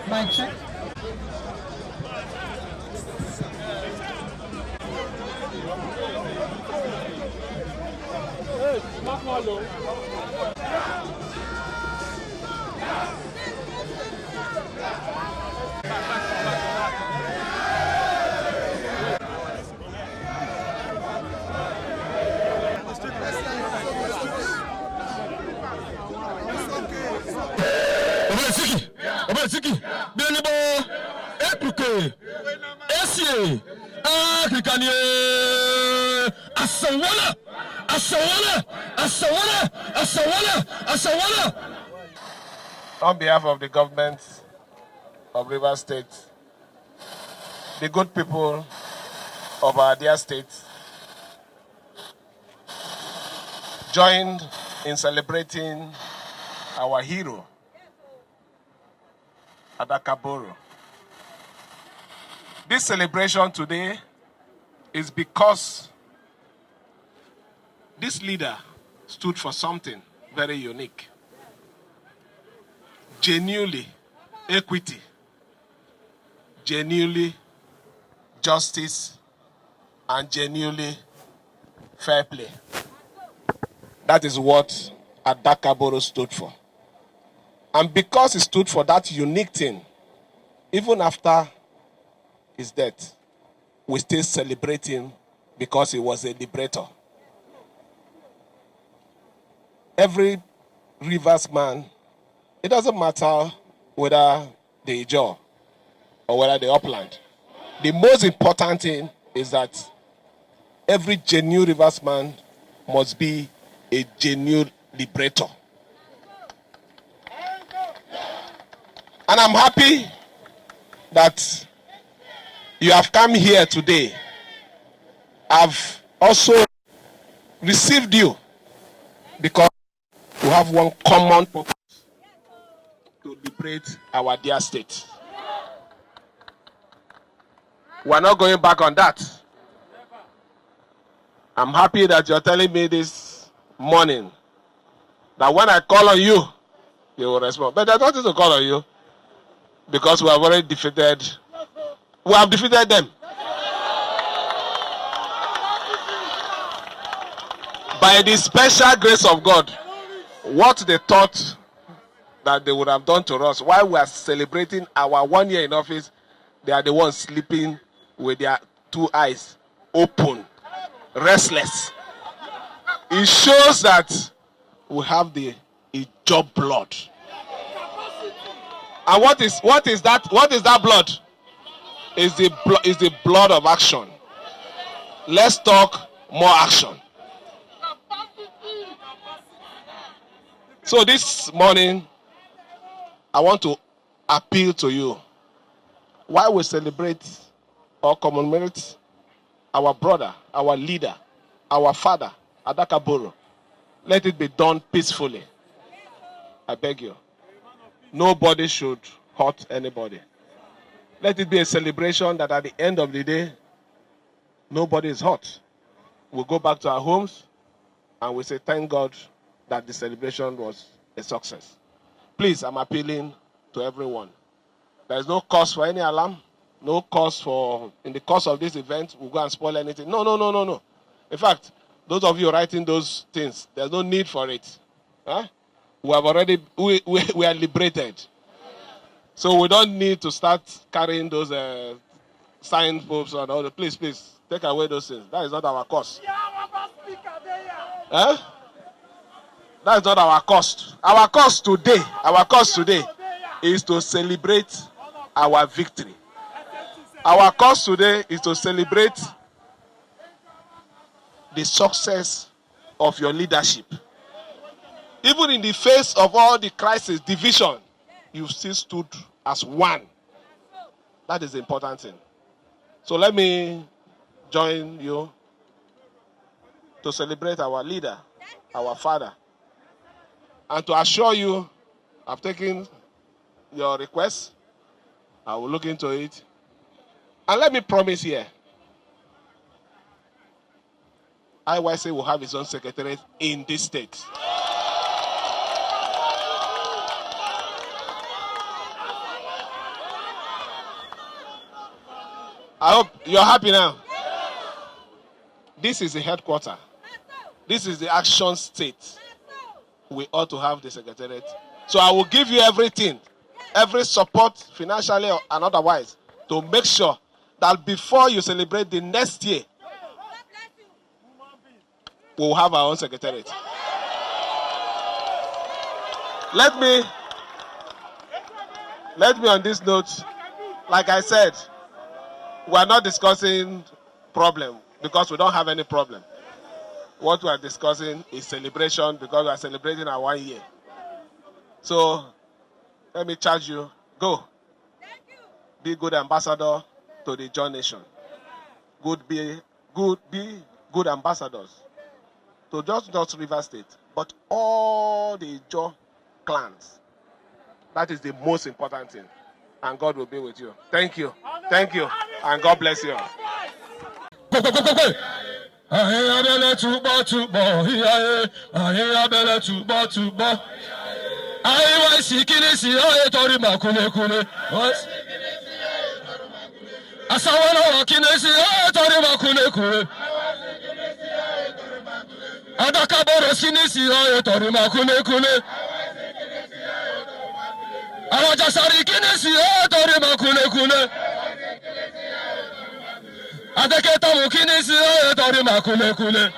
Mic check. Obesiki, Benibo, Epuke, Esie, Africanie, Asawana, Asawana, Asawana, Asawana, Asawana. On behalf of the government of Rivers State, the good people of our dear state, joined in celebrating our hero, Adaka Boro. This celebration today is because this leader stood for something very unique. Genuinely equity, genuinely justice, and genuinely fair play. That is what Adaka Boro stood for. And because he stood for that unique thing, even after his death, we still celebrate him because he was a liberator. Every Rivers man, it doesn't matter whether the Ijaw or whether the upland. The most important thing is that every genuine Rivers man must be a genuine liberator. And I'm happy that you have come here today. I've also received you because we have one common purpose: to liberate our dear state. We're not going back on that. I'm happy that you're telling me this morning that when I call on you, you will respond. But there's nothing to call on you because we have already defeated. We have defeated them. By the special grace of God, what they thought that they would have done to us while we are celebrating our 1 year in office, they are the ones sleeping with their two eyes open, restless. It shows that we have the Ijaw blood. And what is that? What is that blood? Is the blood of action. Let's talk more action. So this morning, I want to appeal to you. While we celebrate or commemorate our brother, our leader, our father, Adaka Boro, let it be done peacefully. I beg you. Nobody should hurt anybody. Let it be a celebration that at the end of the day, nobody is hurt. We'll go back to our homes and we say thank God that the celebration was a success. Please, I'm appealing to everyone. There is no cause for any alarm, no cause for, in the course of this event, we'll go and spoil anything. No. In fact, those of you writing those things, there's no need for it. Huh? We have already, we are liberated. So we don't need to start carrying those signposts and all the, please, take away those things. That is not our cause. Huh? That is not our cost. Our cause today is to celebrate our victory. Our cause today is to celebrate the success of your leadership. Even in the face of all the crisis, division, you still stood as one. That is the important thing. So let me join you to celebrate our leader, our father. And to assure you, I've taken your request. I will look into it. And let me promise here, IYC will have its own secretariat in this state. I hope you're happy now. This is the headquarters. This is the action state. We ought to have the secretariat. So I will give you everything, every support, financially and otherwise, to make sure that before you celebrate the next year, we'll have our own secretariat. Let me on this note, like I said, we are not discussing problem because we don't have any problem. What we are discussing is celebration because we are celebrating our 1 year. So let me charge you. Go. Be good ambassador to the Ijaw Nation. Be good ambassadors to not River State, but all the Ijaw clans. That is the most important thing. And God will be with you. Thank you. Thank you. And God bless you. IYC kinisi tori makune kune. Asawana kinisi tori makune kune. Adaka Boro sinisi tori makune kune. Awajasari kinisi tori makune kune. Adaketa mukinisi tori makune kune.